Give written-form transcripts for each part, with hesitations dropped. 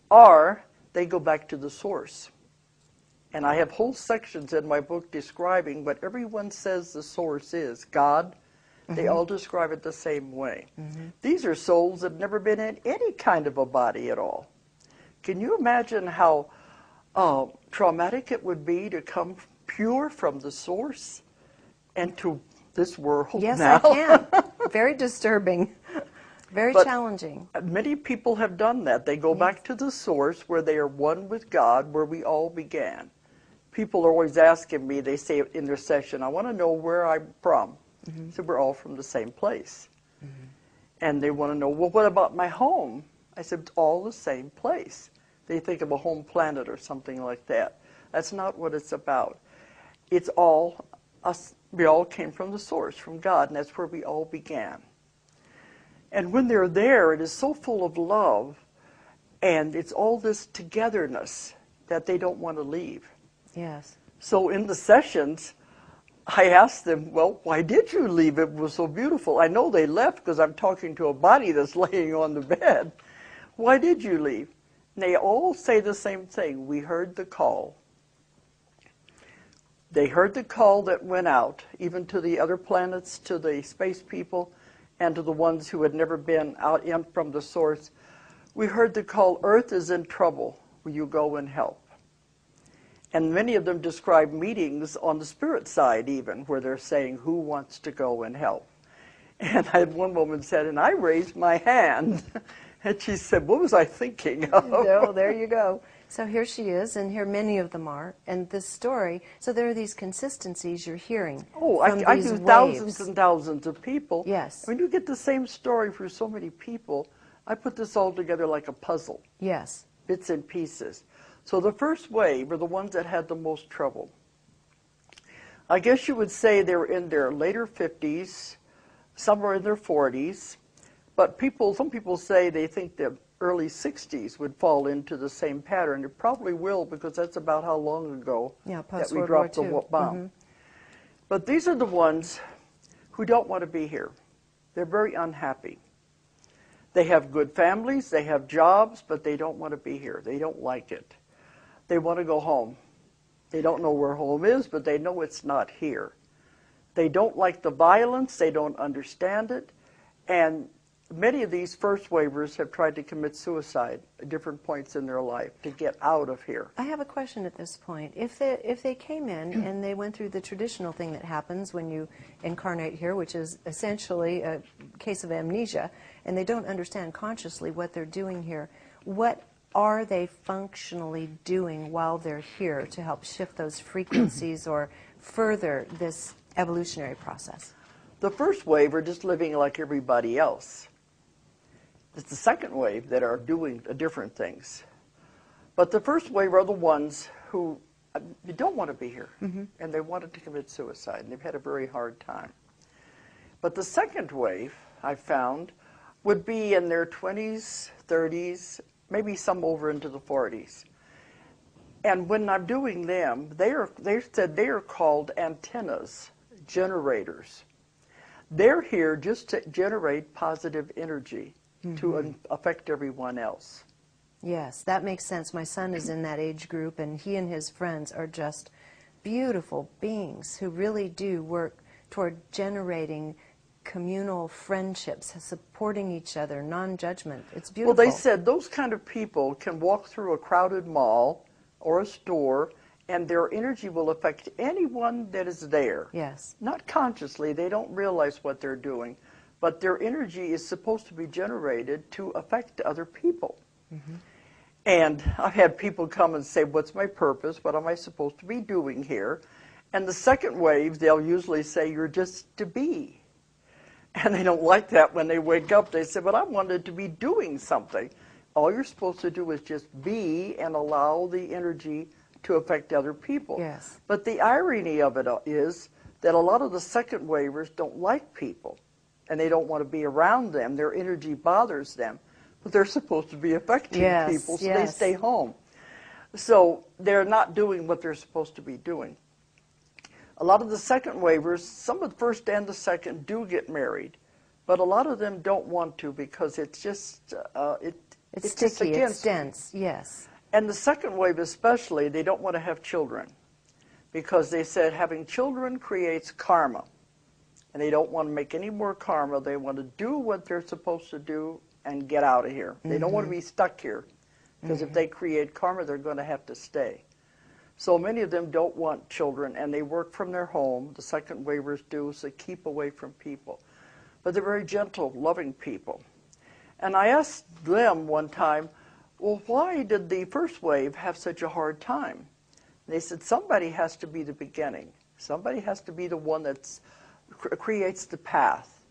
or they go back to the source. And I have whole sections in my book describing what everyone says the source is, God. They all describe it the same way. These are souls that have never been in any kind of a body at all. Can you imagine how traumatic it would be to come pure from the source and to this world Yes, now? I can. Very disturbing. Very challenging. Many people have done that. They go back to the source where they are one with God, where we all began. People are always asking me, they say in their session, I want to know where I'm from. So we're all from the same place. And they want to know, well, what about my home? I said, it's all the same place. They think of a home planet or something like that. That's not what it's about. It's all us. We all came from the source, from God, and that's where we all began. And when they're there, it is so full of love, and it's all this togetherness that they don't want to leave. Yes. So in the sessions, I asked them, well, why did you leave? It was so beautiful. I know they left because I'm talking to a body that's laying on the bed. Why did you leave? And they all say the same thing. We heard the call. They heard the call that went out, even to the other planets, to the space people, and to the ones who had never been out in from the source. We heard the call, Earth is in trouble. Will you go and help? And many of them describe meetings on the spirit side even, where they're saying, who wants to go and help? And I had one woman said, and I raised my hand. And she said, what was I thinking of? No, there you go. So here she is, and here many of them are. And this story, so there are these consistencies you're hearing. Oh, from I these do waves. thousands and thousands of people. Yes. When you get the same story for so many people, I put this all together like a puzzle. Yes. Bits and pieces. So the first wave are the ones that had the most trouble. I guess you would say they were in their later 50s, some were in their 40s, but some people say they think the early 60s would fall into the same pattern. It probably will, because that's about how long ago that we dropped the bomb. But these are the ones who don't want to be here. They're very unhappy. They have good families, they have jobs, but they don't want to be here. They don't like it. They want to go home. They don't know where home is, but they know it's not here. They don't like the violence, they don't understand it, and many of these first wavers have tried to commit suicide at different points in their life to get out of here. I have a question at this point. If they came in and they went through the traditional thing that happens when you incarnate here, which is essentially a case of amnesia, and they don't understand consciously what they're doing here, what are they functionally doing while they're here to help shift those frequencies or further this evolutionary process? The first wave are just living like everybody else. It's the second wave that are doing different things. But the first wave are the ones who don't want to be here, and they wanted to commit suicide, and they've had a very hard time. But the second wave, I found, would be in their 20s, 30s, maybe some over into the 40s. And when I'm doing them, they said they are called antennas, generators. They're here just to generate positive energy to affect everyone else. Yes, that makes sense. My son is in that age group, and he and his friends are just beautiful beings who really do work toward generating communal friendships, supporting each other, non-judgment. It's beautiful. Well, they said those kind of people can walk through a crowded mall or a store, and their energy will affect anyone that is there. Yes. Not consciously, they don't realize what they're doing, but their energy is supposed to be generated to affect other people. And I've had people come and say, what's my purpose? What am I supposed to be doing here? And the second wave, they'll usually say, you're just to be. And they don't like that when they wake up. They say, but I wanted to be doing something. All you're supposed to do is just be and allow the energy to affect other people. Yes. But the irony of it is that a lot of the second wavers don't like people, and they don't want to be around them. Their energy bothers them. But they're supposed to be affecting people, so they stay home. So they're not doing what they're supposed to be doing. A lot of the second wavers, some of the first and the second do get married, but a lot of them don't want to because it's just, It's just sticky, it's against me. dense, yes. And the second wave especially, they don't want to have children because they said having children creates karma. And they don't want to make any more karma. They want to do what they're supposed to do and get out of here. They don't want to be stuck here because if they create karma, they're going to have to stay. So many of them don't want children, and they work from their home. The second waivers do, so they keep away from people. But they're very gentle, loving people. And I asked them one time, well, why did the first wave have such a hard time? And they said, somebody has to be the beginning. Somebody has to be the one that creates the path,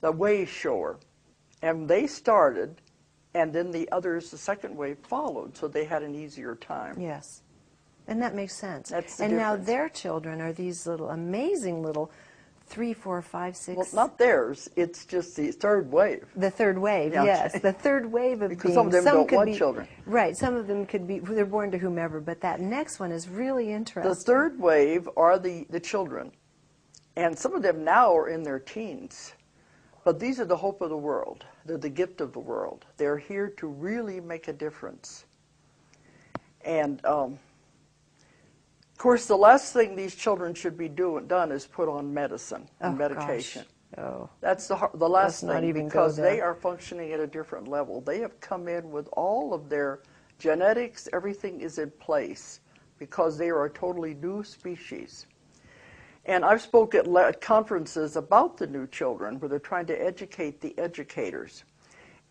the way shower. And they started, and then the others, the second wave, followed, so they had an easier time. Yes. And that makes sense. That's the and now difference. their children are these little amazing little 3, 4, 5, 6. Well, not theirs. It's just the third wave. The third wave, Yeah. yes. The third wave of Because beings. some of them don't could want be, children. Right. Some of them could be, they're born to whomever, but that next one is really interesting. The third wave are the children. And some of them now are in their teens. But these are the hope of the world. They're the gift of the world. They're here to really make a difference. And, of course, the last thing these children should be done is put on medicine and medication. Gosh. Oh. That's the last Let's not thing even go because they there. are functioning at a different level. They have come in with all of their genetics, everything is in place because they are a totally new species. And I've spoken at conferences about the new children where they're trying to educate the educators.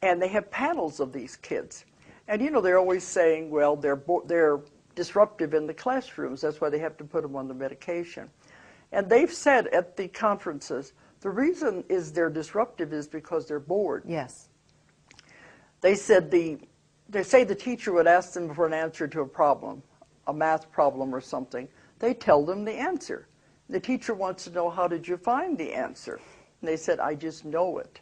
And they have panels of these kids. And, you know, they're always saying, well, they're disruptive in the classrooms. That's why they have to put them on the medication. And they've said at the conferences, the reason is they're disruptive is because they're bored. Yes. They said they say the teacher would ask them for an answer to a problem, a math problem or something. They tell them the answer. The teacher wants to know, how did you find the answer? And they said, I just know it.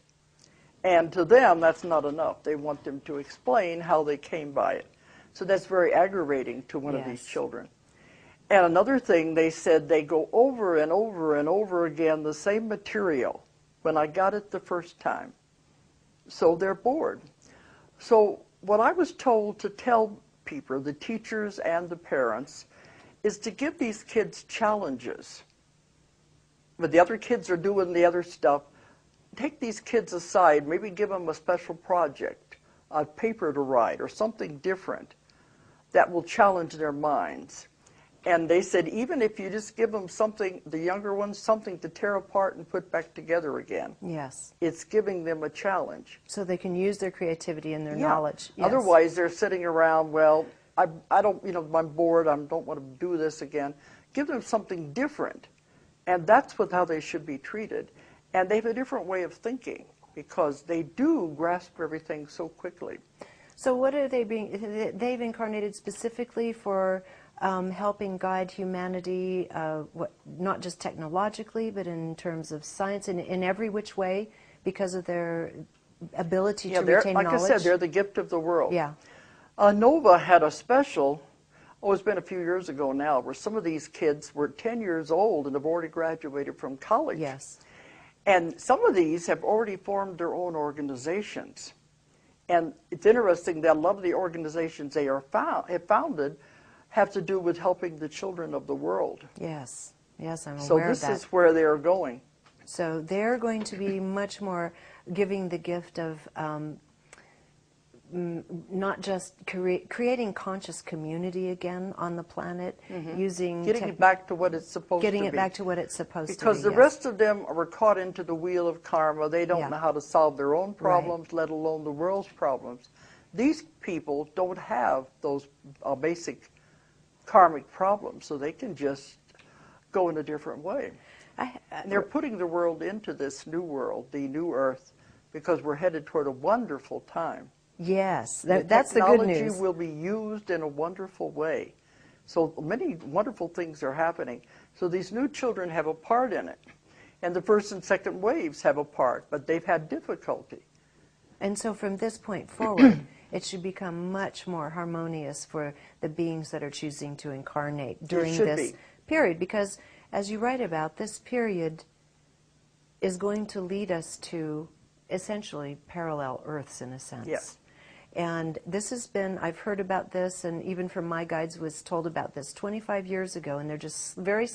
And to them, that's not enough. They want them to explain how they came by it. So that's very aggravating to one of these children. And another thing, they said they go over and over and over again the same material when I got it the first time. So they're bored. So what I was told to tell people, the teachers and the parents, is to give these kids challenges. But the other kids are doing the other stuff. Take these kids aside, maybe give them a special project, a paper to write, or something different that will challenge their minds. And they said, even if you just give them something, the younger ones, something to tear apart and put back together again. Yes. It's giving them a challenge. So they can use their creativity and their knowledge. Yes. Otherwise, they're sitting around, well, I don't, you know, I'm bored, I don't want to do this again. Give them something different. And that's how they should be treated. And they have a different way of thinking because they do grasp everything so quickly. So what are they being, they've incarnated specifically for helping guide humanity, not just technologically, but in terms of science, in every which way, because of their ability to retain like knowledge? I said, they're the gift of the world. Yeah. Nova had a special, it's been a few years ago now, where some of these kids were 10 years old and have already graduated from college. Yes. And some of these have already formed their own organizations. And it's interesting that a lot of the organizations they have founded have to do with helping the children of the world. Yes. Yes, I'm aware So of that. this is where they are going. So they're going to be much more giving the gift of not just creating conscious community again on the planet, using Getting it back to what it's supposed to be. getting it back to what it's supposed to be. Because the rest of them were caught into the wheel of karma. They don't Yeah. know how to solve their own problems, let alone the world's problems. These people don't have those basic karmic problems, so they can just go in a different way. And they're putting the world into this new world, the new earth, because we're headed toward a wonderful time. Yes, that's the good news. Technology will be used in a wonderful way. So many wonderful things are happening. So these new children have a part in it. And the first and second waves have a part, but they've had difficulty. And so from this point forward, it should become much more harmonious for the beings that are choosing to incarnate during this period. Because, as you write about, this period is going to lead us to essentially parallel Earths in a sense. Yes. And this has been, I've heard about this, and even from my guides was told about this 25 years ago, and they're just very